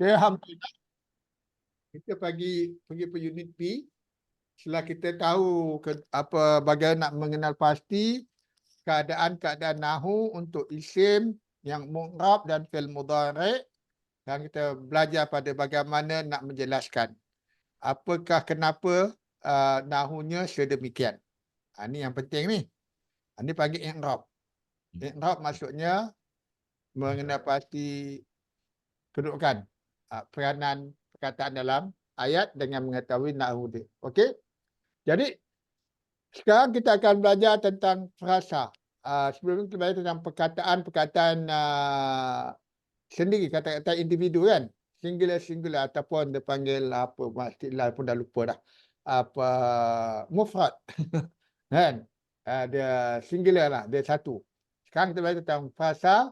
Okay, alhamdulillah. Kita pergi ke unit B. Setelah kita tahu bagaimana nak mengenal pasti keadaan-keadaan nahu untuk isim yang mu'rab dan fi'il mudhari', dan kita belajar pada bagaimana nak menjelaskan apakah kenapa nahunya sedemikian. Ini yang penting ni. Ini panggil i'rab. I'rab maksudnya mengenal pasti kedudukan peranan perkataan dalam ayat dengan mengetahui nahu dia. Okey? Jadi sekarang kita akan belajar tentang frasa. Sebelum kita belajar tentang perkataan-perkataan sendiri, kata-kata individu kan. Singular ataupun dia panggil apa, istilah pun dah lupa dah. Apa, mufrad. Kan? Dia singular lah, dia satu. Sekarang kita belajar tentang frasa,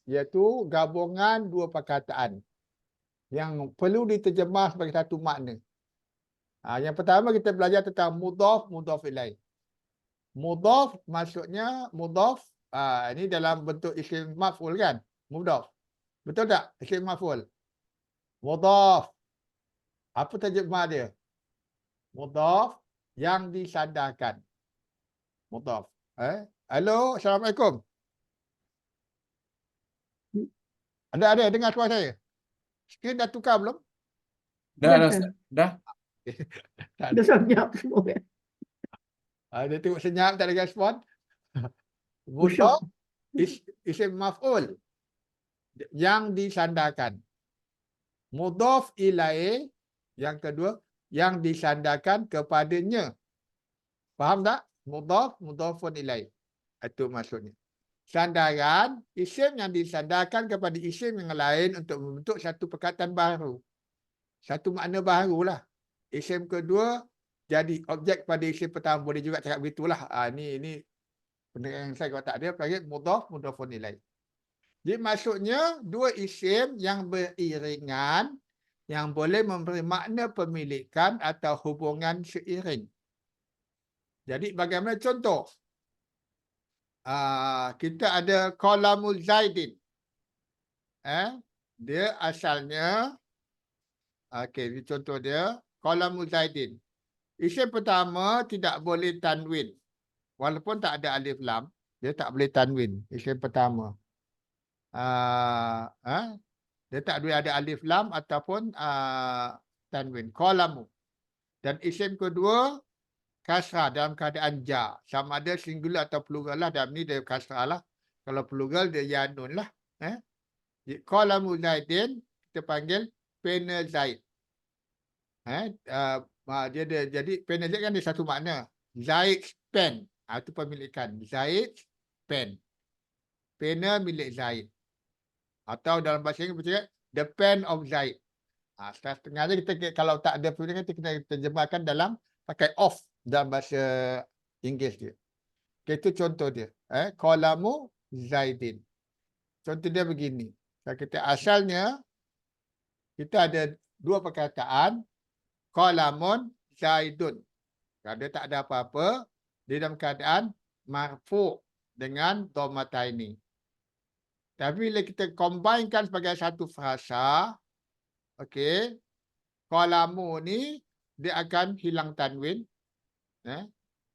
iaitu gabungan dua perkataan yang perlu diterjemah sebagai satu makna. Yang pertama kita belajar tentang mudhaf, mudhaf ilaih. Mudhaf maksudnya mudhaf, ini dalam bentuk isim maf'ul kan? Mudhaf. Betul tak? Isim maf'ul. Mudhaf. Apa terjemah dia? Mudhaf yang disandarkan. Mudhaf. Halo, Assalamualaikum. Ada dengar suara saya? Skrin dah tukar belum? Dah. Tak ada. Dah senyap semua kan. Dia tengok senyap, tak ada respon. Khusyuk. Mudhaf isim maf'ul yang disandarkan. Mudhaf ilaih yang kedua yang disandarkan kepadanya. Faham tak? Mudhaf, mudhafun ilaih. Itu maksudnya. Sandaran isim yang disandarkan kepada isim yang lain untuk membentuk satu perkataan baru. Satu makna barulah. Isim kedua jadi objek pada isim pertama, boleh juga cakap begitulah. Ini penerangan saya kalau tak ada panggil mudhaf, mudhafun ilaih. Jadi maksudnya dua isim yang beriringan yang boleh memberi makna pemilikan atau hubungan seiring. Jadi bagaimana contoh? Kita ada qalamul Zaidin. Dia asalnya, ini contoh dia, qalamul Zaidin. Isim pertama tidak boleh tanwin. Walaupun tak ada alif lam, dia tak boleh tanwin. Isim pertama. Dia tak boleh ada alif lam ataupun tanwin. Qalamu. Dan isim kedua, kasrah dalam keadaan ja. Sama ada singular atau plural lah. Dalam ni dia kasrah lah. Kalau plural dia yanun lah. Qalamu Zaidin, kita panggil pena Zaid. Jadi pena Zaid kan dia satu makna. Zaid pen. Itu pemilikan. Zaid pen. Pena milik Zaid. Atau dalam bahasa Inggeris kita the pen of Zaid. Setengah kita kalau tak ada pemilikan kita kena terjemahkan dalam pakai of dalam bahasa Inggeris dia. Itu contoh dia. Qalamu Zaidin. Contoh dia begini. Kita asalnya kita ada dua perkataan qalamun Zaidun. Kalau dia tak ada apa-apa, dia dalam keadaan marfu' dengan dhammataini. Tapi bila kita combinekan sebagai satu frasa, okey, qalamu ni dia akan hilang tanwin.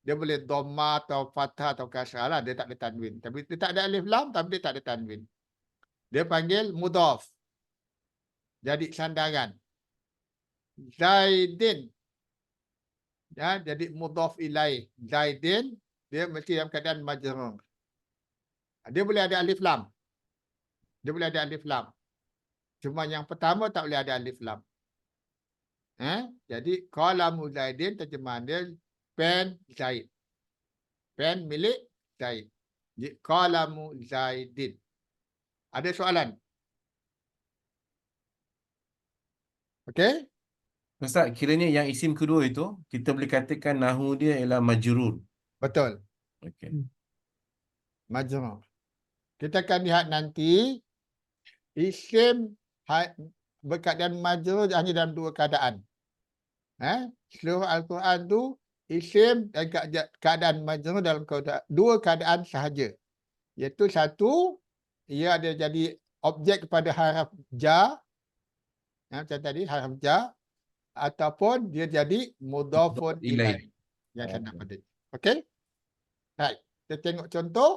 Dia boleh dhamma atau fathah atau kasrah lah, dia tak ada tanwin. Tapi dia tak ada alif lam, tapi dia tak ada tanwin. Dia panggil mudhaf. Jadi sandaran. Zaidin. Jadi mudhaf ilaih. Zaidin, dia mesti dalam keadaan majrur. Dia boleh ada alif lam. Dia boleh ada alif lam. Cuma yang pertama tak boleh ada alif lam. Jadi qalamu Zaidin terjemahan dia pen Zaid. Pen milik Zaid. Jadi qalamu Zaidin. Ada soalan? Okey? Ustaz, kiranya yang isim kedua itu kita boleh katakan nahu dia ialah majrur. Betul. Okey. Majrur. Kita akan lihat nanti isim berkeadaan majrur hanya dalam dua keadaan. Seluruh Al-Quran tu isim dan keadaan majrur dalam dua keadaan sahaja. Iaitu satu, ia ada jadi objek kepada haraf jar, macam tadi haraf jar, ataupun dia jadi mudhafun Ilaih. ilaih yang saya nak Okey. tadi. Okey? Right. Kita tengok contoh.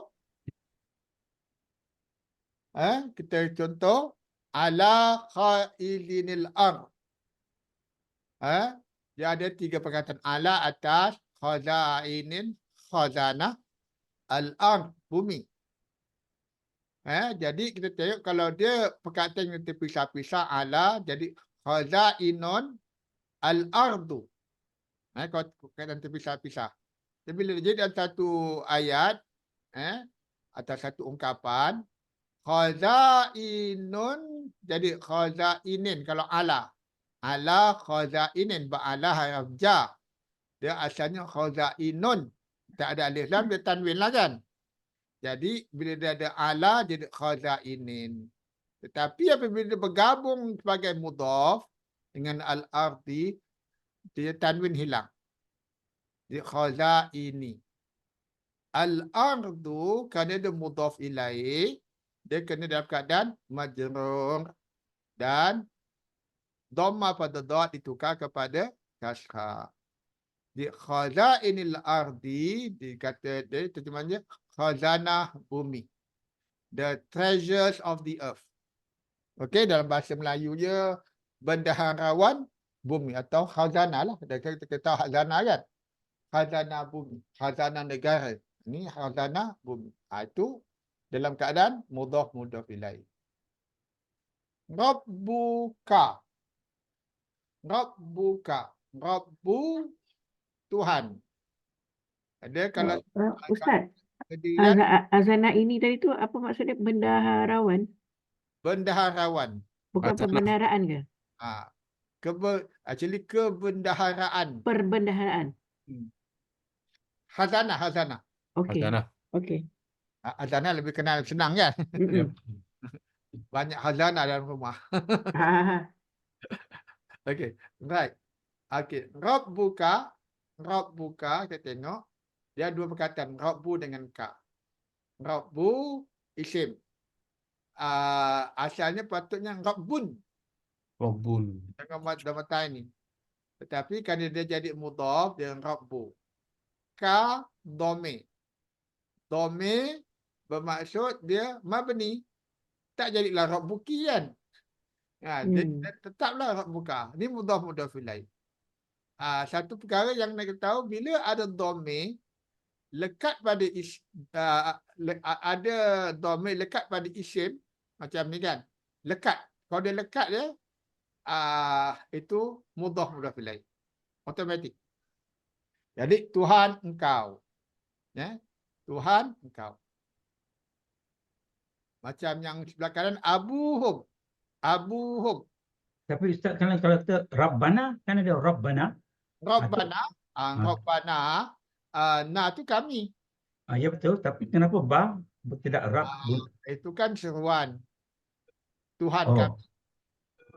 Kita contoh ala khailinil ard. Dia ada 3 perkataan, ala atas, khazainin khazanah, al-ard bumi. Jadi kita tengok kalau dia perkataan yang terpisah-pisah, ala jadi khazainun al-ardu. Kalau perkataan terpisah-pisah. Jadi bila jadi dalam satu ayat, atau satu ungkapan, khazainun jadi khazainin kalau ala. Ala khazainin, ba'ala haraf jar. Dia asalnya khazainun. Tak ada alif lam, dia tanwin lah kan. Jadi bila dia ada ala jadi khazainin. Tetapi apabila dia bergabung sebagai mudhaf dengan al-ardi, dia tanwin hilang. Dia khazaini. Al-ardu kerana dia mudhaf ilaih, dia kena dalam keadaan majrur dan dhamma pada dad ditukar kepada kasrah. Di khazainil ardi dikata dia terjemahannya khazanah bumi. The treasures of the earth. Okey, dalam bahasa Melayu dia bendaharawan bumi atau khazanah lah. Kita tahu khazanah kan? Khazanah bumi, khazanah negara. Ini khazanah bumi. Itu dalam keadaan mudhaf ilaih. Rabbuka. Rabbuka. Rabbu Tuhan. Ada kalau Ustaz, kedirian azana ini tadi tu apa maksudnya, bendaharawan? bendaharawan. Bukan Azana. perbendaharaan ke? Actually kebendaharaan. Perbendaharaan. Khazanah. Okey. Khazanah. Okey. Khazanah lebih kenal senang kan? Mm-mm. Banyak khazanah dalam rumah. Ah, Okey, right. Okey, Rabbuka kita tengok dia dua perkataan, Rabbu dengan ka. Rabbu isim. Asalnya patutnya Rabbun Rabbun. dengan mata ini. Tetapi kerana dia jadi mudhaf dengan Rabbu. Ka dhamir. Dhamir bermaksud dia mabni. Tak jadilah Rabbuki kan? Dia tetaplah Rabbuka. Ini mudhaf ilaih. Satu perkara yang nak kita tahu, bila ada dhamir lekat pada ada dhamir lekat pada isim macam ni kan, lekat. Kalau dia lekat dia itu mudhaf ilaih, automatik. Jadi Tuhan engkau, Tuhan engkau. Macam yang sebelah kanan abuhum. Tapi Ustaz, kalau kata Rabbana, kan ada Rabbana. Rabbana, Rabbana, na tu kami. Ya betul, tapi kenapa ba tidak Rabb? Itu kan seruan. Tuhan Oh. kami.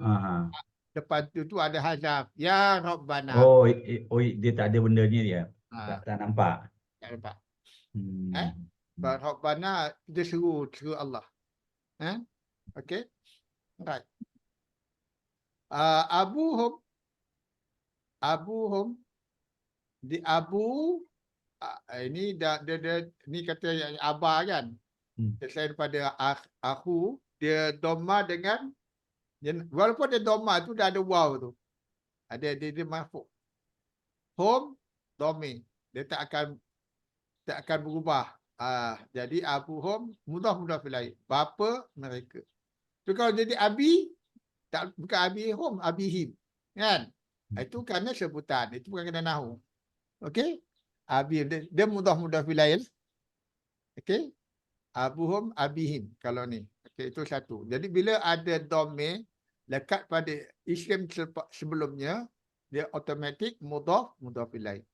Ah. Depan tu ada hazaf. Ya Rabbana. Oh, dia tak ada benda ni dia. Ah. Tak nampak. Tak nampak. Hmm. Rabbana kita seru Allah. Okey. Right. Abuhum di abu ini ni kata yang abah kan. Selain daripada aku, dia dhamma dengan walaupun dia dhamma tu dah ada waw tu. Dia marfu'. Hum dhamir. Dia tak akan berubah. Jadi abuhum mudhaf ilaih. Bapa mereka. Tu kalau jadi abi, bukan abihum, abihim. Kan? Itu kerana sebutan. Itu bukan kena nahu. Okey? Abihim. Dia mudhaf ilaih. Okey? Abuhum, abihim. Kalau ni. Okey, itu satu. Jadi bila ada dhamir lekat pada isim sebelumnya, dia automatik mudhaf ilaih.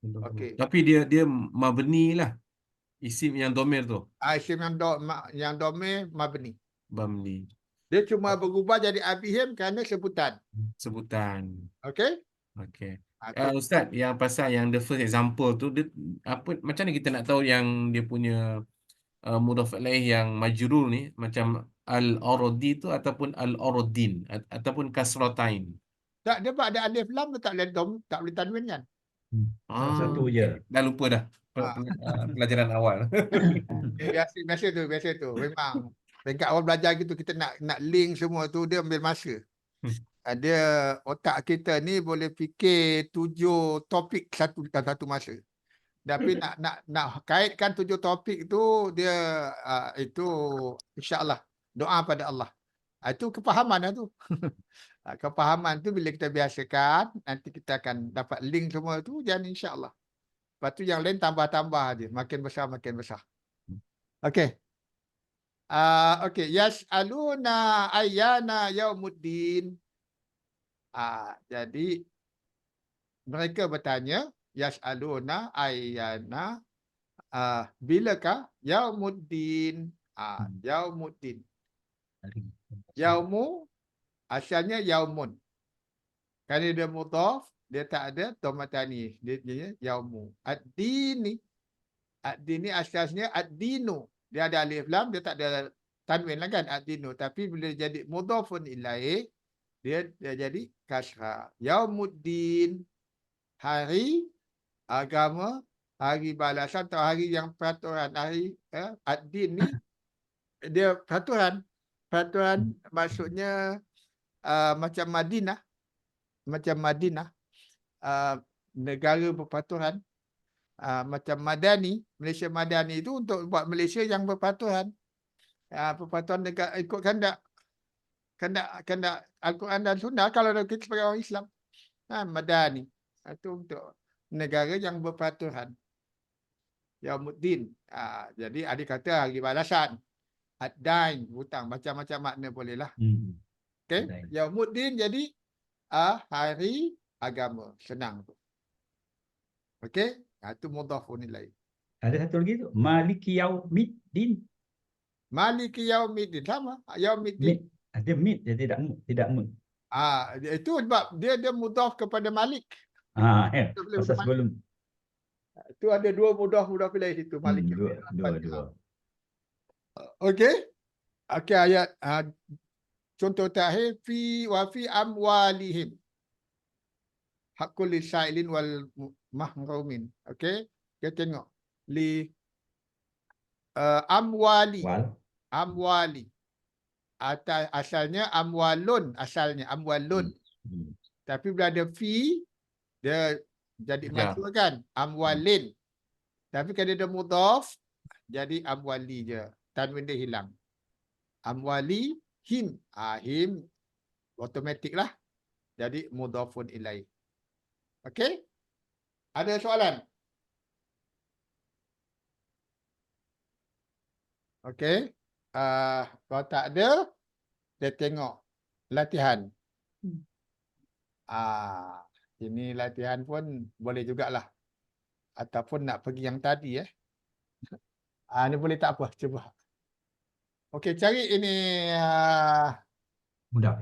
Okey. Tapi dia mabni lah. Isim yang domir tu. Isim yang dhamir mabni. Mabni. Dia cuma berubah jadi abihim kerana sebutan. Sebutan. Okey? Okey. Atau Ustaz, yang pasal yang the first example tu, dia, apa, macam mana kita nak tahu yang dia punya mudhaf ilaih yang majrur ni macam al-aradi tu ataupun al-aradin ataupun kasratain. Tak, dia buat ada alif lam tak boleh tak boleh tanwin kan? Satu je. okey. Dah lupa dah Ah. pelajaran awal. Biasa tu. Memang dekat awal belajar gitu kita nak link semua tu dia ambil masa. Dia otak kita ni boleh fikir 7 topik dalam satu masa. Tapi nak kaitkan 7 topik tu dia itu insya-Allah doa pada Allah. Itu kepahaman lah tu. Kepahaman tu bila kita biasakan nanti kita akan dapat link semua tu dan insya-Allah. Lepas tu yang lain tambah-tambah aja, makin besar. Okey. Okey, yas'aluna ayyana yaumuddin. Jadi mereka bertanya yas'aluna ayyana bilakah yaumuddin. Yaumuddin. Yaumu asalnya yaumun. Kerana dia mudhaf, dia tak ada tomatani. Dia yaumu. Ad-dini. Ad-dini asalnya ad-dinu. Dia ada alif lam, dia tak ada tanwin lah kan ad-dinu. Tapi bila jadi mudhafun ilaih, dia jadi kasrah. Yaumuddin. Hari agama, hari balasan atau hari yang peraturan. Hari ad-din ni dia peraturan. Peraturan maksudnya macam Madinah. Negara berperaturan. Macam Madani, Malaysia Madani itu untuk buat Malaysia yang berperaturan. Perpatuan negara ikut kandak Al-Quran dan Sunnah kalau kita sebagai orang Islam. Madani. Itu untuk negara yang berperaturan. Yaumuddin. Jadi ada kata hari balasan. Ad-dain, hutang, macam-macam makna boleh lah. Okey, Yaumuddin jadi hari agama, senang tu. Okey, itu mudhafun ilaih. Ada satu lagi tu. Maliki yaumiddin. Maliki yaumiddin sama, yaumiddin. Mid. Ada mid dia tidak mud. Itu sebab dia mudhaf kepada Malik. Tak boleh Pasal hutang sebelum Itu ada dua mudhaf ilaih situ, Malik. dua. Okey. Okey, ayat contoh terakhir wa fi amwalihim haqqul lisailin wal mahrumin. Okey, kita tengok li amwali. Amwali. Asalnya amwalun, Tapi bila ada fi dia jadi majrur kan? Amwalin. Tapi kalau dia mudhaf jadi amwali je. Tanwin dia hilang. Amwali him. Him automatik lah. Jadi mudhafun ilaih. Okey? Ada soalan? Okey. Kalau tak ada, kita tengok latihan. Ini latihan pun boleh jugalah. Ataupun nak pergi yang tadi ni boleh tak apa, cuba. Okey, cari ini Mudah.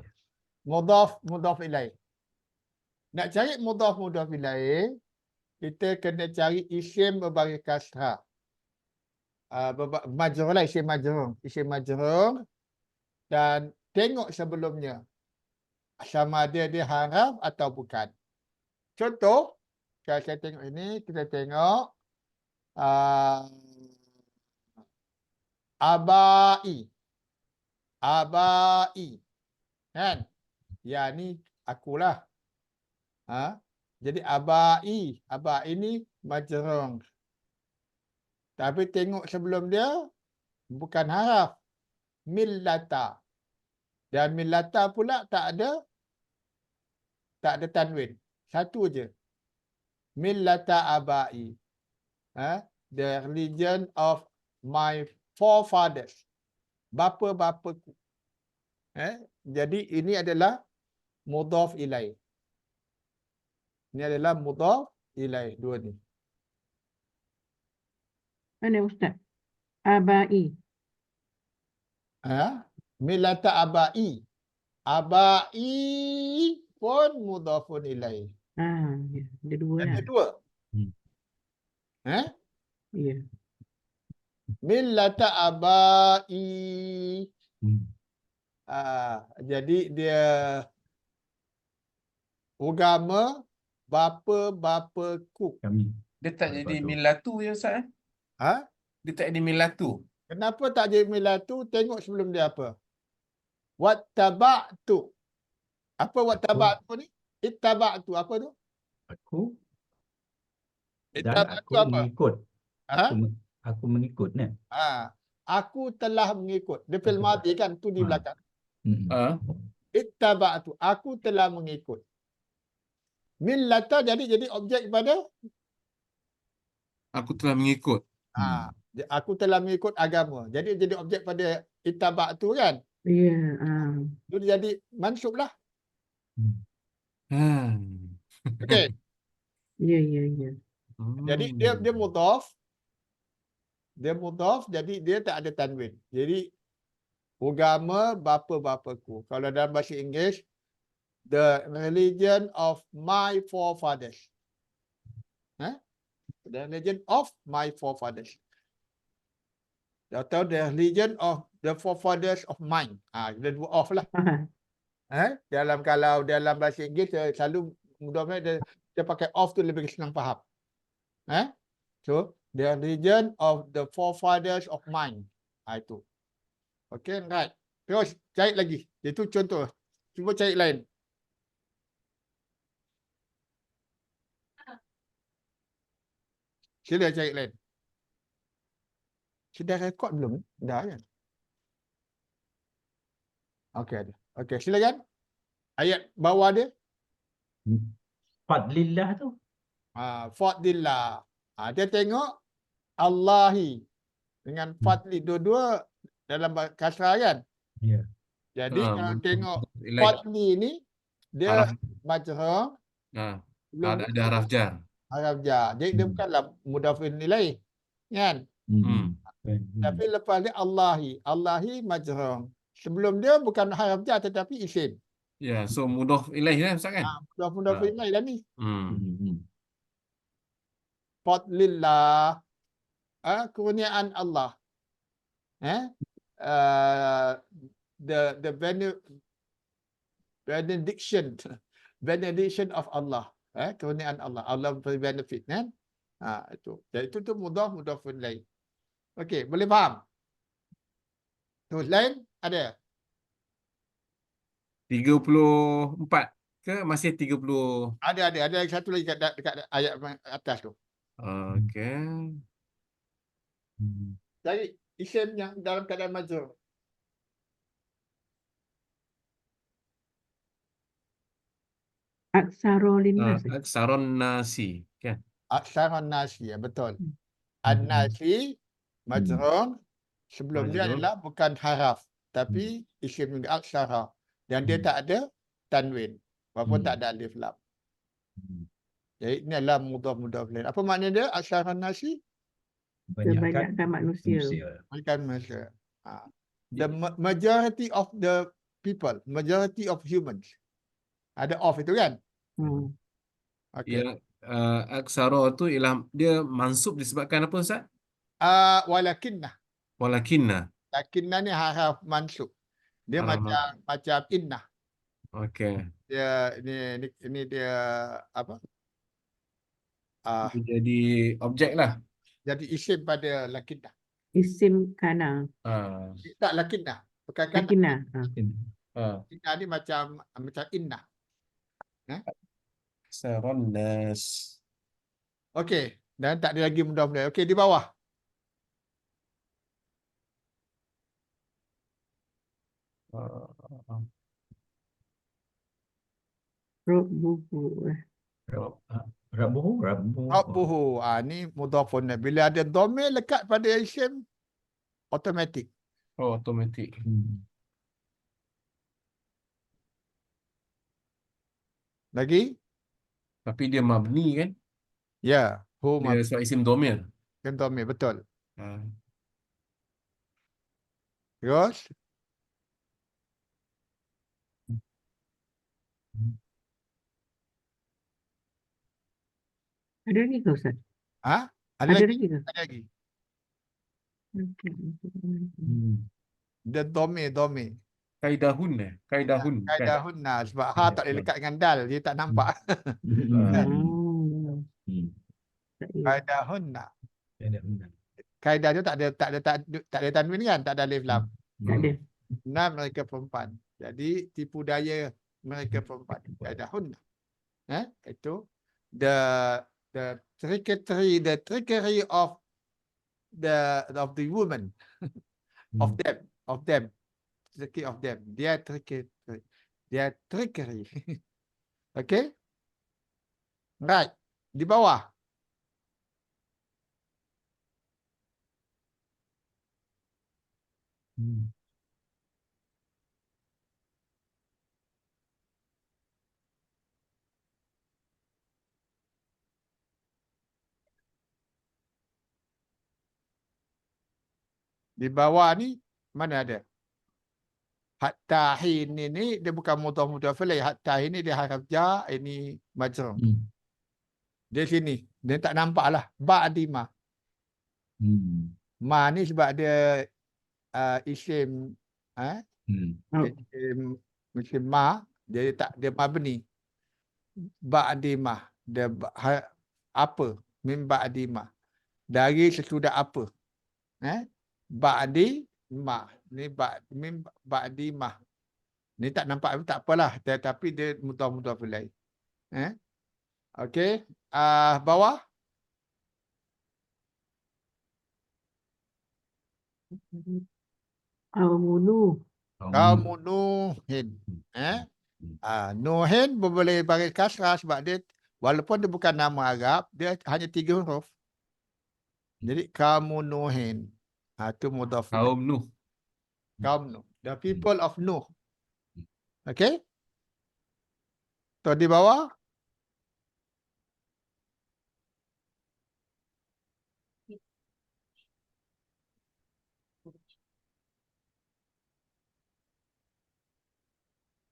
mudhaf ilaih. Nak cari mudhaf ilaih, kita kena cari isim berbaris kasrah. Majrur lah, isim majrur. Dan tengok sebelumnya sama ada dia haraf atau bukan. Contoh, kalau saya tengok ini, kita tengok abai. Kan? Ya, ni akulah. Jadi abai ni majrur. Tapi tengok sebelum dia bukan haraf. Millata. Dan millata pula tak ada tanwin. Satu je. Millata abai. The religion of my forefathers. Bapa-bapaku. Jadi ini adalah mudhaf ilaih. Ini adalah mudhaf ilaih. Dua ni. Mana Ustaz? Abai. Millata abai. Abai pun mudhafun ilaih. Ya. Ada dua lah. Ada dua. Ya. Millata abai. Hmm. Jadi dia agama bapa-bapaku. Kami. Dia tak Lepas jadi tu. milatu ya Ustaz eh? Ha? Dia tak jadi milatu. Kenapa tak jadi milatu? Tengok sebelum dia apa. Wattaba'tu. Apa wattaba'tu ni? Ittaba'tu. Apa tu? Aku dan Ittaba'tu aku apa? mengikut. Ha? Aku mengikut ni. Aku telah mengikut. Dia fi'il madhi kan? Tu di Ha. belakang. Hmm. Ah, Ittaba'tu. Aku telah mengikut. Millata jadi objek pada aku telah mengikut. aku telah mengikut agama. Jadi objek pada ittaba'tu kan? Ya, Itu jadi mansub lah. Hmm. Ah. Okey. ya. Jadi dia mudhaf. Dia mudhaf jadi dia tak ada tanwin. Jadi agama bapa-bapaku. Kalau dalam bahasa Inggeris, the religion of my forefathers. The religion of my forefathers. Atau the religion of the forefathers of mine. Dia dua of lah. Faham. Kalau dalam bahasa Inggeris dia selalu mudah-mudahan dia pakai of tu lebih senang faham. So the religion of the forefathers of mine. Itu. Okay, right. Terus cari lagi. Itu contoh. Cuba cari lain. Sila cari lain. Sudah rekod belum? Dah kan? Okey ada. Okey, silakan. Ayat bawah dia. Fadlillah tu. Fadlillah. Dia tengok Allahi dengan fadli dua-dua dalam kasrah kan? Ya. Jadi kalau tengok Ilaih. fadli ni dia Haraf. majhar belum Ada haraf jar. haraf jar. Jadi dia bukanlah mudhafun ilaih. Kan? Tapi lepas dia Allahi. Allahi majhar. Sebelum dia bukan haraf jar tetapi isim. Ya, so mudhaf ilaih lah Ustaz kan? Mudhafun ilaih dah ni. Hmm. Fadlillah. Kurniaan Allah. The benediction of Allah. Kurniaan Allah. Allah beri benefit kan? Itu. Jadi itu tu mudhafun ilaih. Okey, boleh faham? Terus lain ada? 34 ke masih 30? Ada satu lagi dekat ayat atas tu. Okey. Cari isim yang dalam keadaan majhur. Aksara linnas. Aksaron nasi kan? Aksaran nasi, ya betul. Hmm. An-nasi majhur sebelum dia Majhur. adalah bukan haraf tapi isim juga aksara dan dia tak ada tanwin walaupun tak ada alif lam. Jadi ini adalah mudhaf lain. Apa makna dia aksaran nasi? Kebanyakan manusia. Bukan masa. The majority of the people, majority of humans. Ada of itu kan? Okey. Ya, aksara tu ialah dia mansub disebabkan apa Ustaz? Walakinnah. Walakinna. Lakinnah ni haraf mansub. Dia Haraf macam innah. Okey. Dia ini dia apa? Dia jadi objek lah. Jadi isim pada lakinnah. Isim kana. Tak lakinnah. Bukan kan? Sakina. Innah ni macam innah. Aksaron nas. Okey. Dan tak ada lagi mudah-mudahan. Okey, di bawah. Rabbuhu. Rabbuhu. Ni mudhafun. Bila ada dhamir lekat pada isim, automatik. Automatik. Lagi? Tapi dia mabni kan? Ya. Hu Dia sebab isim domir. dhamir, betul. Terus? Ada lagi ke Ustaz? Ada Ada lagi? lagi ke? Ada lagi. The dome. Kaidahun kaidahun kan? Kaidahunna. Sebab ha tak boleh lekat dengan dal. Dia tak nampak. Kaidahunna. Kaidah tu tak ada tanwin kan? Tak ada alif lam. Tak ada. Nah, mereka perempuan. Jadi tipu daya mereka perempuan. Kaidahunna. Itu the trickery of the woman of them. Trickery of them. Dia trickery. Okay? Right. Di bawah. Di bawah ni mana ada? Hatta hin ini dia bukan mudhaf ilaih. Hatta ini dia haraf jar, ini majrur. Dia sini. Dia tak nampak lah. Ba'di ma. Ma ni sebab dia isim isim ma, dia mabni. Ba'di ma. Dia apa? Min ba'di ma. Dari sesudah apa? Ba'di ma. Ni min ba'di ma. Ni tak nampak tak apalah, tetapi dia mudhaf ilaih. Okey. Bawah. Kaum Nuhin. Nuhin boleh bagi kasrah sebab dia walaupun dia bukan nama Arab, dia hanya 3 huruf. Jadi kaum Nuhin. Itu mudhaf ilaih. Kaum Nuh. Kaum Nuh. The people of Nuh. Okey? Tu di bawah.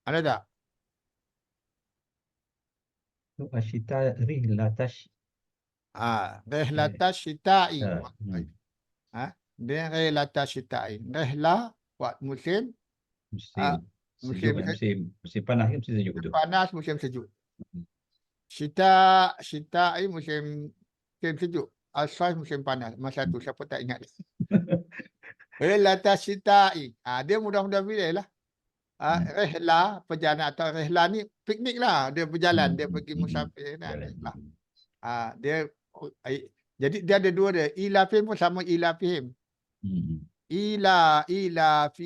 Ada tak? Asyita rihlatash. Rihlata syita'i. Dia rihlata syita'i. Rihlah buat musim. Musim sejuk, musim panas kan musim sejuk tu. Panas, musim sejuk. Syita'i musim sejuk. As-sayf musim panas. Masa tu siapa tak ingat. Rihlata syita'i. Dia mudah-mudah pilih lah. Rihlah, perjalanan atau rihlah ni piknik lah. Dia berjalan, dia pergi musafir. Rihlah. Jadi dia ada dua dia. Ilafihim pun sama ilafihim. Ilafi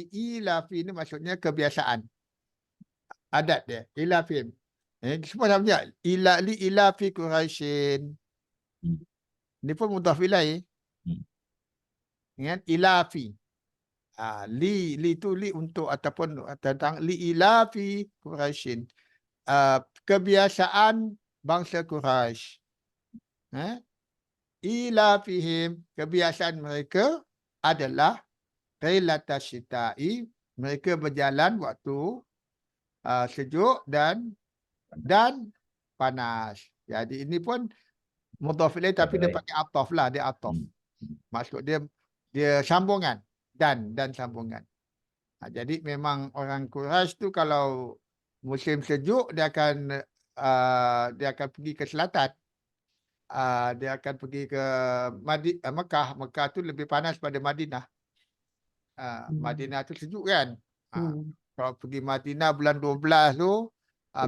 ni maksudnya kebiasaan. Adat dia. Ilafihim. Semua sama je. Ilafi Quraisyin. Ni pun mudhaf ilaih. Ingat? Ilafi. Li tu li untuk ataupun tentang li ilafi Quraisyin. Kebiasaan bangsa Quraisy. Ilafihim, kebiasaan mereka adalah rihlata syita'i, mereka berjalan waktu sejuk dan panas. Jadi ini pun mudhaf ilaih tapi dia pakai ataf lah, dia ataf. Maksud dia sambungan dan sambungan. Jadi memang orang Quraisy tu kalau musim sejuk dia akan pergi ke selatan. Dia akan pergi ke Mekah. Mekah tu lebih panas pada Madinah. Madinah tu sejuk kan. Kalau pergi Madinah bulan 12 tu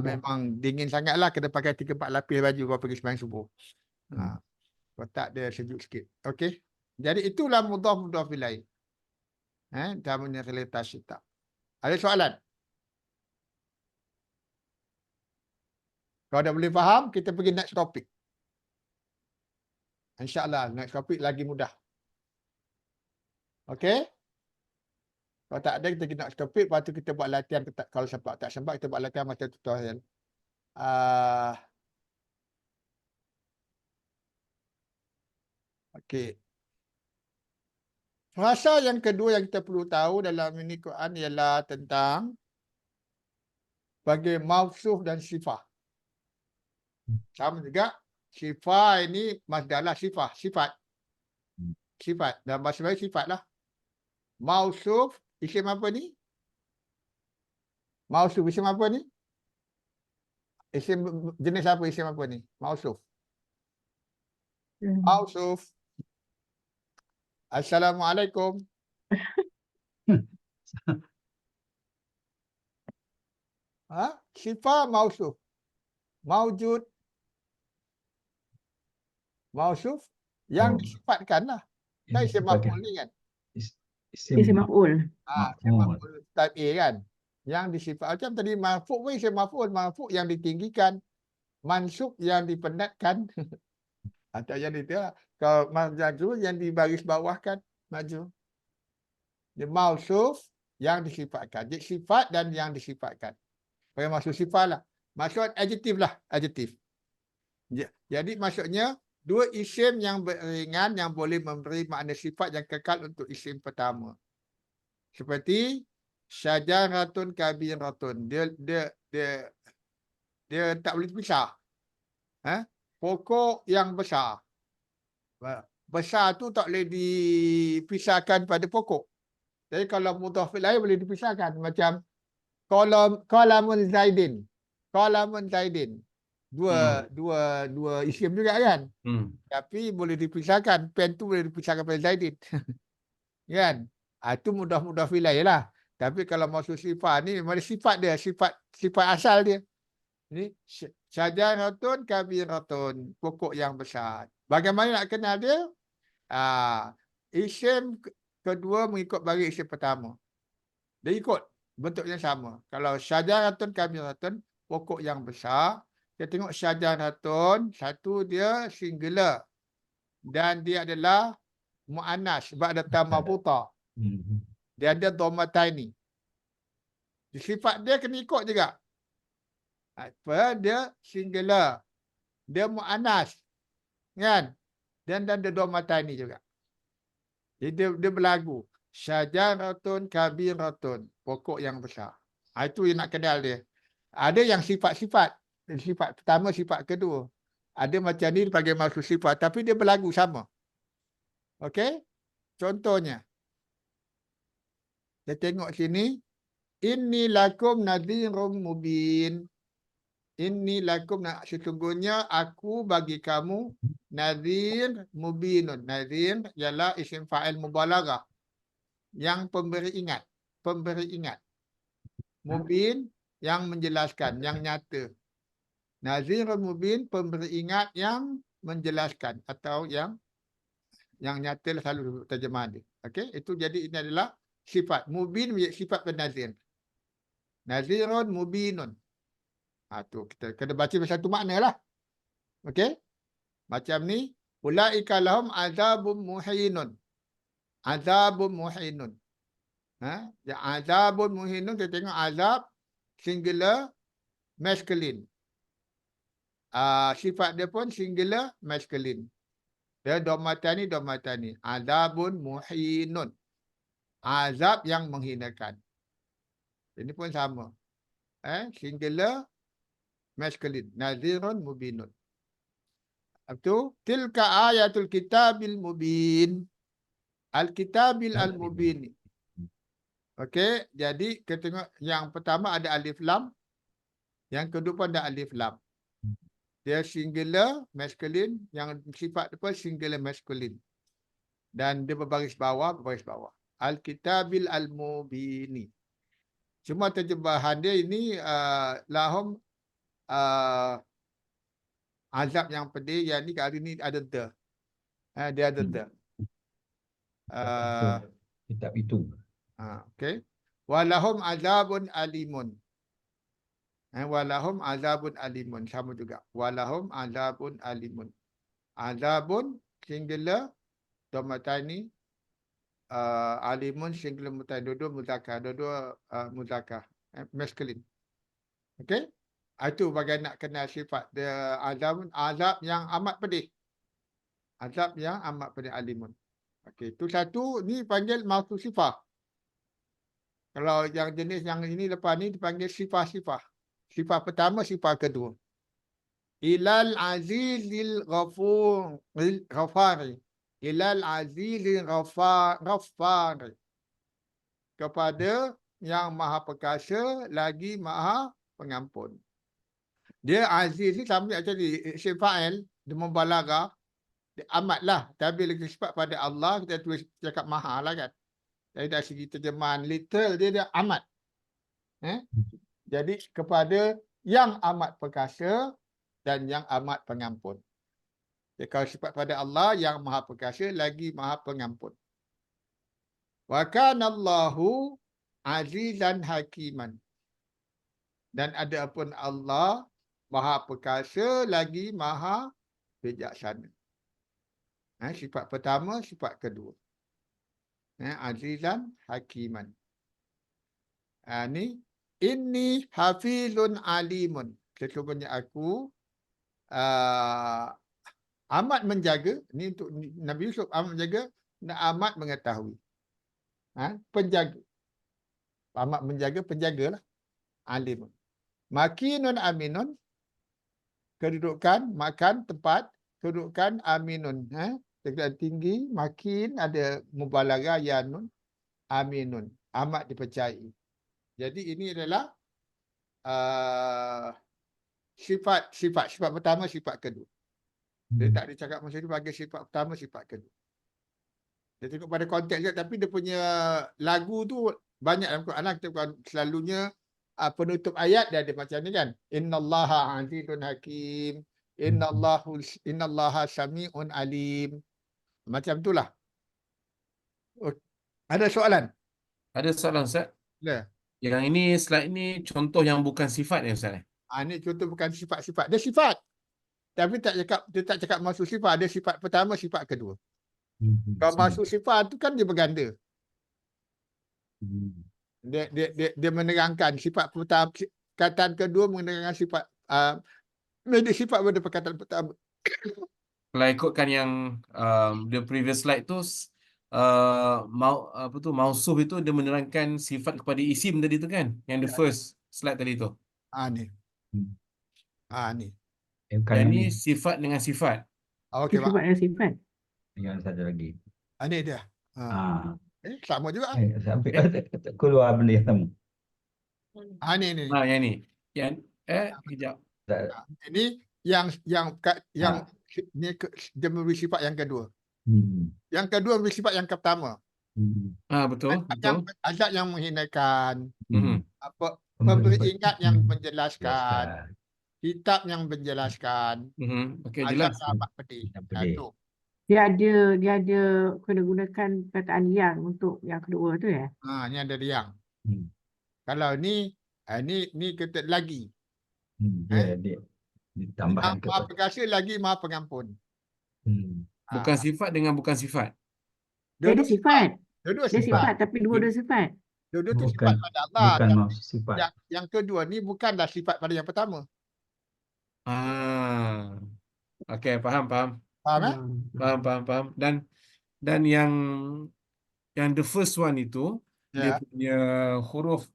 memang dingin sangat lah. Kena pakai 3-4 lapis baju kalau pergi sembahyang subuh. Kalau tak dia sejuk sikit. Okey. Jadi itulah mudhaf ilaih. Namanya rihlata syita'. Ada soalan? Kalau dah boleh faham, kita pergi next topic. InsyaAllah, next topic lagi mudah. Okey? Kalau tak ada, kita pergi next topic. Lepas tu kita buat latihan. Kalau sempat tak sempat, kita buat latihan macam tutorial. Okey. Frasa yang kedua yang kita perlu tahu dalam ini Quran ialah tentang bagi mausuf dan sifah. Sama juga. Sifah ini masdarlah sifat. Sifat. Dalam bahasa Melayu sifat lah. Mausuf, isim apa ni? Mausuf, isim apa ni? Isim jenis apa isim apa ni? Mausuf. Mausuf. Assalamualaikum. Sifat mausuf. Maujud. Mausuf. Yang Oh. disifatkan lah. Kan isim Sebagai maf'ul ni kan? Isim maf'ul. Isim Maf'ul. maf'ul type A kan? Yang disifat. Macam tadi marfu' pun isim maf'ul. Marfu' yang ditinggikan. Mansub yang dipenatkan. Atau yang itu lah. Kalau maju yang dibaris bawahkan. Maju. Dia mausuf yang disifatkan. Jadi sifat dan yang disifatkan. Pakai maksud sifat lah. Maksud adjektif lah. Adjektif. Jadi maksudnya dua isim yang beringan yang boleh memberi makna sifat yang kekal untuk isim pertama. Seperti syajaratun kabiratun. Dia tak boleh dipisah. Pokok yang besar. Besar tu tak boleh dipisahkan pada pokok. Jadi kalau mudhaf ilaih boleh dipisahkan. Macam qalamun Zaidin. Qalamun Zaidin. Dua isim juga kan? Tapi boleh dipisahkan. Pen tu boleh dipisahkan pada Zaidin. Kan? Itu mudhaf ilaih lah. Tapi kalau maksud sifat ni, mana sifat dia? Sifat asal dia. Ini syajaratun kabiratun. Pokok yang besar. Bagaimana nak kenal dia? Isim kedua mengikut bagi isim pertama. Dia ikut bentuknya sama. Kalau syajaratun kabiratun, pokok yang besar. Kita tengok syajaratun, satu dia singular. Dan dia adalah mu'annas. Sebab ada tamabuta. Dia ada dhamataini. Sifat dia kena ikut juga. Apa? Dia singular. Dia mu'annas. Kan? Dan dia dhamataini juga. Jadi dia berlagu. Syajaratun kabiratun. Pokok yang besar. Itu yang nak kenal dia. Ada yang sifat-sifat. Sifat pertama, sifat kedua. Ada macam ni dipanggil maksud sifat. Tapi dia berlagu sama. Okey? Contohnya. Kita tengok sini. Inni lakum nadhirum mubin. Inni lakum, sesungguhnya aku bagi kamu nadhir mubinun. Nadhir ialah isim fa'il mubalaghah. Yang pemberi ingat. Pemberi ingat. Mubin yang menjelaskan, yang nyata. Nadhirun mubin, pemberi ingat yang menjelaskan. Atau yang nyata lah selalu terjemahan dia. Okey, itu jadi ini adalah sifat. Mubin menjadi sifat penazir. Nadhirun mubinun. Tu kita kena baca satu makna lah. Okey. Macam ni. Ulaika lahum azabun muhinun. Azabun muhinun. Azabun muhinun, kita tengok azab singular masculine. Sifat dia pun singular masculine. Dia dhammatani. Azabun muhinun. Azab yang menghinakan. Ini pun sama. Singular masculine. Nadhirun mubinun. Itu tilka ayatul kitabil mubin. Al-kitabil al-mubin. Okey, jadi kita tengok yang pertama ada alif lam. Yang kedua pun ada alif lam. Dia singular masculine, yang sifat apa singular masculine. Dan dia berbaris bawah. Al-kitabil al-mubini. Cuma terjemahan dia ini lahum azab yang pedih, yang ni kali ni ada the. Dia ada the. Kitab itu. Okey. Walahum azabun alimun. Walahum azabun alimun. Sama juga. Walahum azabun alimun. Azabun singular dhammatani. Alimun singular mutai. Dua-dua muzakkar. Dua-dua muzakkar. Masculine. Okey. Itu bagaimana nak kenal sifat dia. Azab yang amat pedih. Azab yang amat pedih, alimun. Okey. Itu satu. Ni panggil maksud sifat. Kalau yang jenis yang ini lepas ni dipanggil sifat-sifat. Sifat pertama, sifat kedua. Ilal azizil ghafari. ilal azizil ghaffar. Kepada yang maha perkasa lagi maha pengampun. Dia aziz ni sama macam ni, isim fa'il, dia membalagha, dia amat lah. Tapi lagi sifat pada Allah, kita tulis cakap maha lah kan. Jadi dari segi terjemahan literal dia amat. Jadi kepada yang amat perkasa dan yang amat pengampun. Jadi kalau sifat pada Allah yang maha perkasa lagi maha pengampun. Wa kana Allahu azizan hakiman. Dan adapun Allah maha perkasa lagi maha bijaksana. Sifat pertama, sifat kedua. Azizan hakiman. Ni inni hafizun alimun. Sesungguhnya aku amat menjaga. Ni untuk Nabi Yusuf amat menjaga dan amat mengetahui. Penjaga. Amat menjaga, penjagalah. Alimun. Makinun aminun. Kedudukan, makan, tempat. Kedudukan aminun. Kedudukan tinggi, makin ada mubalaghah yanun. Aminun. Amat dipercayai. Jadi ini adalah sifat pertama, sifat kedua. Dia tak dicakap masa ni bagi sifat pertama, sifat kedua. Dia tengok pada konteks juga, tapi dia punya lagu tu banyak dalam Quran lah. Kita bukan selalunya penutup ayat dia ada macam ni kan. Innallaha azizun hakim. Innallaha sami'un alim. Macam itulah. Ada soalan? Ada soalan Ustaz? Ya. Yang ini slide ni contoh yang bukan sifat ya Ustaz? Ini contoh bukan sifat-sifat. Dia sifat. Tapi dia tak cakap masuk sifat. Ada sifat pertama, sifat kedua. Kalau masuk sifat tu kan dia berganda. Dia menerangkan sifat pertama, perkataan kedua menerangkan sifat sifat pada perkataan pertama. Kalau ikutkan yang the previous slide tu mausuf itu dia menerangkan sifat kepada isim tadi tu kan, yang the first slide tadi tu. Ni. Ni. Bukan Yang yang ni ni. sifat dengan sifat. Okey, Pak. Sifat dan sifat. Yang satu lagi. Ni dia. Sama juga. Sampai keluar benda yang sama. Ni. Yang ni. Yang kejap. Ini yang ni dia memberi sifat yang kedua. Yang kedua memberi sifat yang pertama. Betul. Azab yang menghinakan. Pemberi Pemberi ingat yang menjelaskan. Jelaskan. Kitab yang menjelaskan. Okey, Azab jelas. yang amat pedih. Yang pedih. Satu. Dia ada kena gunakan perkataan yang untuk yang kedua tu ya. Ni ada yang. Kalau ni kita lagi. Dia ditambahkan Yang maha perkasa lagi maha pengampun. Bukan sifat dengan bukan sifat. Dia ada sifat. Dua-dua Dia sifat. sifat tapi dua sifat. Dua-dua tu Bukan- sifat pada Allah. bukan Tapi maksud sifat. yang kedua ni bukanlah sifat pada yang pertama. Okey, faham. Hmm. Dan yang the first one itu dia Ya. punya huruf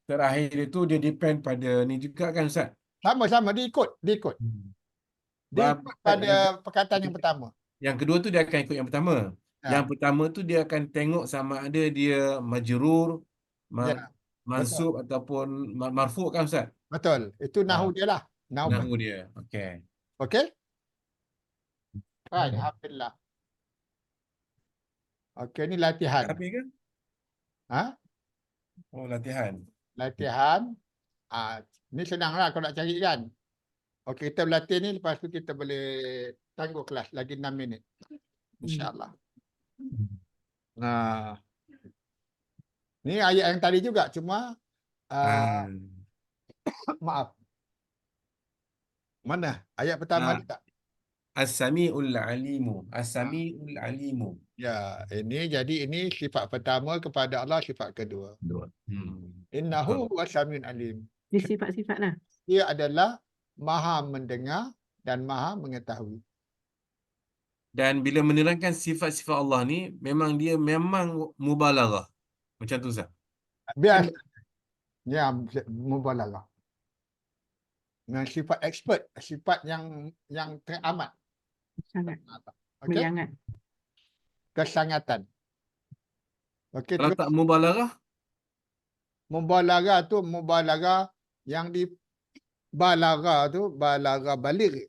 terakhir itu dia depend pada ni juga kan Ustaz? Sama-sama dia ikut. Dia ikut pada perkataan yang pertama. Yang kedua tu dia akan ikut yang pertama. Ya. Yang pertama tu dia akan tengok sama ada dia majrur, Ya, mansub ataupun marfu kan Ustaz? Betul. Itu nahu dia lah. Nahu dia. Okey. Okey? Right, alhamdulillah. Okey, ni latihan. Habis ke? Oh, latihan. Latihan. Ni senang lah kalau nak cari kan. Okey, kita berlatih ni, lepas tu kita boleh tangguh kelas lagi 6 minit. InsyaAllah. Ni ayat yang tadi juga, cuma maaf. Mana? Ayat pertama ni tak? As-Sami'ul Alimu. As-Sami'ul Alimu. Ya, jadi ini sifat pertama kepada Allah, sifat kedua. Innahu was-sami'un alim. Dia sifat-sifat lah. Dia adalah maha mendengar dan maha mengetahui. Dan bila menerangkan sifat-sifat Allah ni, dia memang mubalaghah. Macam tu Ustaz. Biasa. Ya, mubalaghah. Dengan sifat expert, sifat yang teramat. Sangat. Okey? Berjangan. kesangatan. Okey, Kalau terus tak mubalarah, mubalarah tu mubalarah yang di balarah tu balarah balik.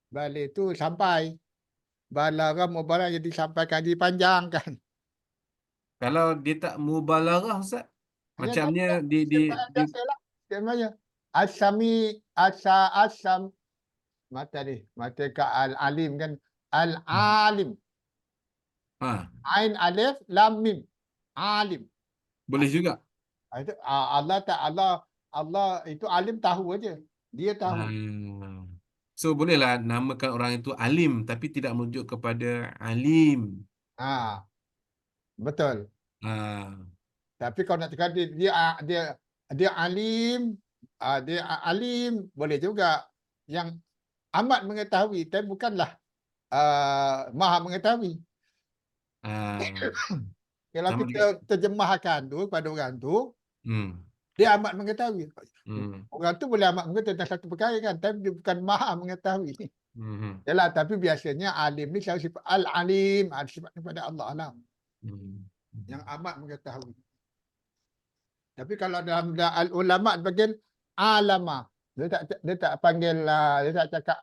Balik tu sampai. Balarah mubalarah yang disampaikan dipanjangkan. kalau dia tak mubalarah Ustaz, Ya, macamnya tak, sempadan di biasalah. Namanya asami asam mata ni, mata ke al-alim kan. Al-alim. ha, Ain alif lam mim. Alim. boleh juga. Itu Allah tak Allah itu alim tahu aja. Dia tahu. Ah. So bolehlah namakan orang itu alim tapi tidak merujuk kepada alim. Ha, betul. Ah. Tapi kalau nak cakap dia alim, alim boleh juga. Yang amat mengetahui tapi bukanlah maha mengetahui. Ah. Kalau Sama kita juga. terjemahkan tu pada orang tu, Hmm. dia amat mengetahui. Hmm. Orang tu boleh amat mengetahui tentang satu perkara kan, tapi dia bukan maha mengetahui. Hmm. Yalah, tapi biasanya alim ni selalu sifat al-alim, sifat kepada Allah Alam, Hmm. yang amat mengetahui. Tapi kalau dalam al-ulama panggil alama. Dia tak panggil dia tak cakap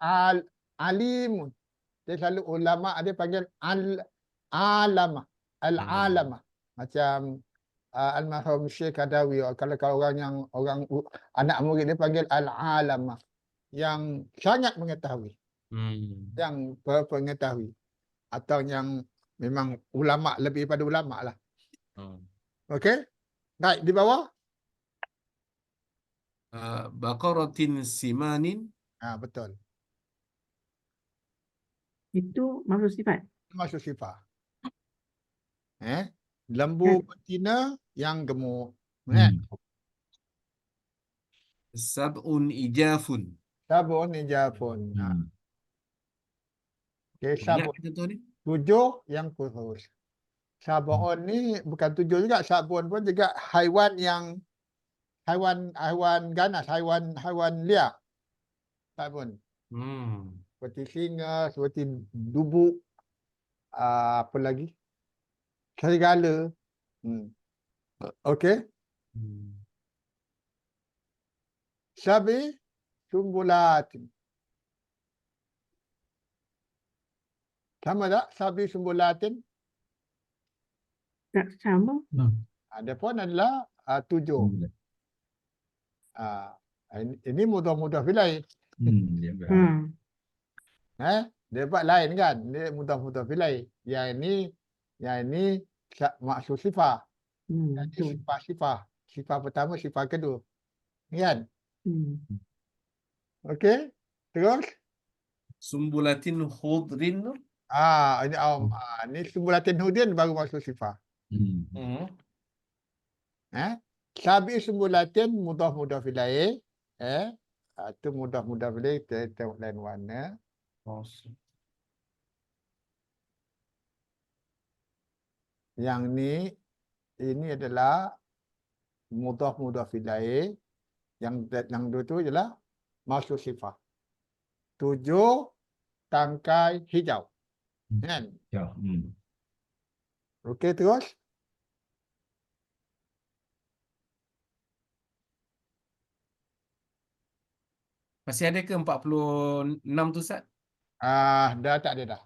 alimun. Dia selalu ulama dia panggil al-alama, al-alama. Macam almarhum Syekh Kadawi, kalau orang anak murid dia panggil al-alama, yang sangat mengetahui, Hmm. yang berpengetahui, atau yang memang ulama, lebih pada ulama lah. Hmm. Okey? Baik, di bawah. Baqaratin simanin. Betul. Itu maksud sifat. Masuk sifat. Lembu betina yang gemuk. Sab'un ijafun. Sabun ijafun. Okey, Banyak sabun. kita tahu ni. 7 yang kurus. Sabun ni bukan 7 juga. Sabun pun juga haiwan yang haiwan ganas, haiwan liar. Sabun. Hmm. Seperti singa, seperti dubuk, apa lagi? Serigala. Okey. Hmm. Sabi sumbulatin. Sama tak sabi sumbulatin? Tak sama. Dia pun adalah 7. Ini mudah-mudah filai. Hmm. Dia buat lain kan. Dia mudah-mudah filai. Yang ini maksud sifat. Yang Betul. ini sifat. Sifat pertama, sifat kedua. Kan? Okey. Terus. Sumbulatin khudrin. Ini sumbulatin hudin baru masuk sifat. Hmm. Sabi sumbulatin mudah-mudah filai. Itu mudah-mudah filai. Kita tengok lain warna. Yang ini adalah mudah-mudah filai. Yang dua tu adalah masuk sifat. 7 tangkai hijau. Kan? Okey, terus. Masih ada ke 46 tu Ustaz? Dah tak ada dah.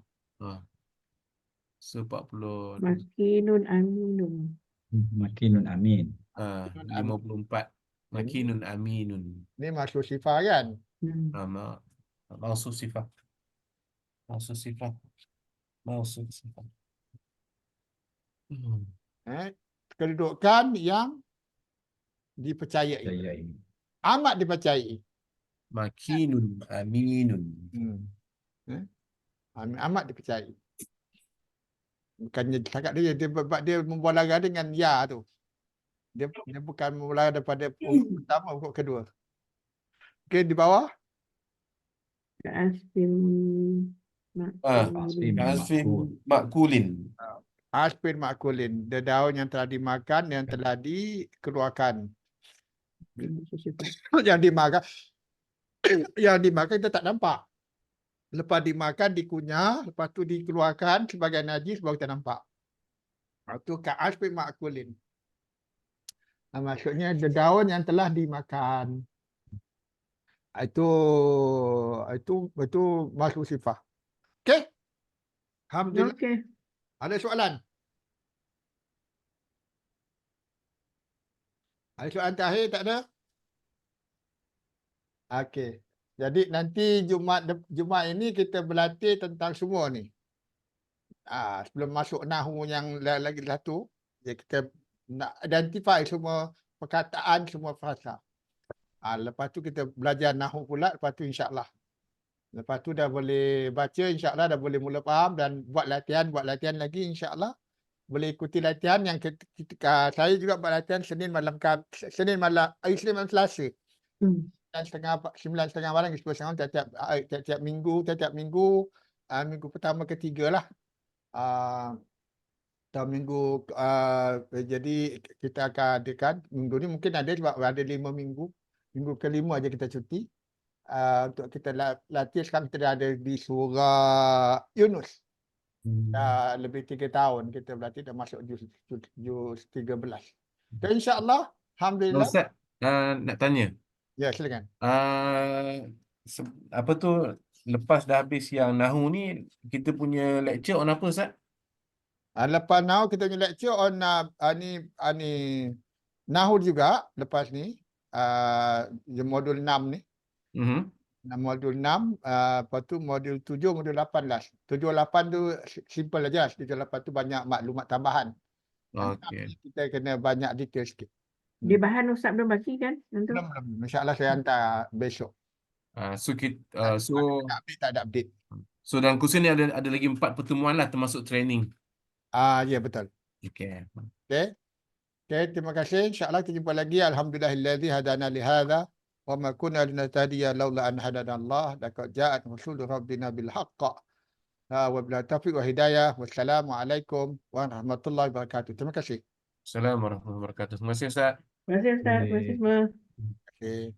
So 40. Makinun aminun. Makinun amin. 54. Makinun aminun. Ni masuk sifat kan? Mausuf sifat. Mausuf sifat. Mausuf sifat. Kedudukan yang dipercayai. Amat dipercayai. Makinun aminun. Amat dipercayai. Bukannya cakap dia membalara dengan ya tu. Dia bukan membalara daripada huruf pertama, huruf kedua. Okey, di bawah. Asfin Asfin makulin. Asfin makulin. Dia daun yang telah dimakan, yang telah dikeluarkan. Yang dimakan kita tak nampak. Lepas dimakan, dikunyah, lepas tu dikeluarkan sebagai najis baru kita nampak. Itu ka'asfi ma'kulin. Maksudnya daun yang telah dimakan. Itu masuk sifah. Okey? Alhamdulillah. Okey. Ada soalan? Ada soalan terakhir, tak ada? Okey. Jadi nanti Jumaat ini kita berlatih tentang semua ni. Sebelum masuk nahu yang lagi satu, kita nak identify semua perkataan, semua frasa. Lepas tu kita belajar nahu pula, lepas tu insya-Allah. Lepas tu dah boleh baca, insya-Allah dah boleh mula faham dan buat latihan lagi insya-Allah. Boleh ikuti latihan yang saya juga buat latihan Senin malam, Selasa. Hmm. 9:30 malam ke 10:30 tiap minggu, minggu pertama ketiga lah. Atau minggu jadi kita akan adakan minggu ni mungkin ada sebab ada 5 minggu. Minggu kelima aja kita cuti. Untuk kita latih sekarang kita dah ada di surah Yunus. Dah lebih 3 tahun kita berlatih, dah masuk juz 13. Dan insya-Allah, alhamdulillah. Ustaz, nak tanya. Ya, silakan. Apa tu, lepas dah habis yang nahu ni, kita punya lecture on apa, Ustaz? Lepas nahu kita punya lecture on ni nahu juga lepas ni modul 6 ni. Modul 6, lepas tu modul 7, modul 8 last. 7, 8 tu simple aja. 7, 8 tu banyak maklumat tambahan. Okey. Kita kena banyak detail sikit. Dia bahan Ustaz belum bagi kan? Tentu. Belum. InsyaAllah saya hantar besok. So Tak ada update. dalam kursus ni ada lagi 4 pertemuan lah termasuk training. Ya, betul. Okey. Okay, terima kasih. InsyaAllah kita jumpa lagi. Alhamdulillahillazi hadana lihadza wa ma kunna linahtadiya laula an hadana Allah. Laqad ja'at rusulu rabbina bil haqq. Wa bil taufiq wa hidayah. Wassalamualaikum warahmatullahi wabarakatuh. Terima kasih. Assalamualaikum warahmatullahi wabarakatuh. Terima kasih, Ustaz. Terima kasih Ustaz. Terima kasih semua. Okay.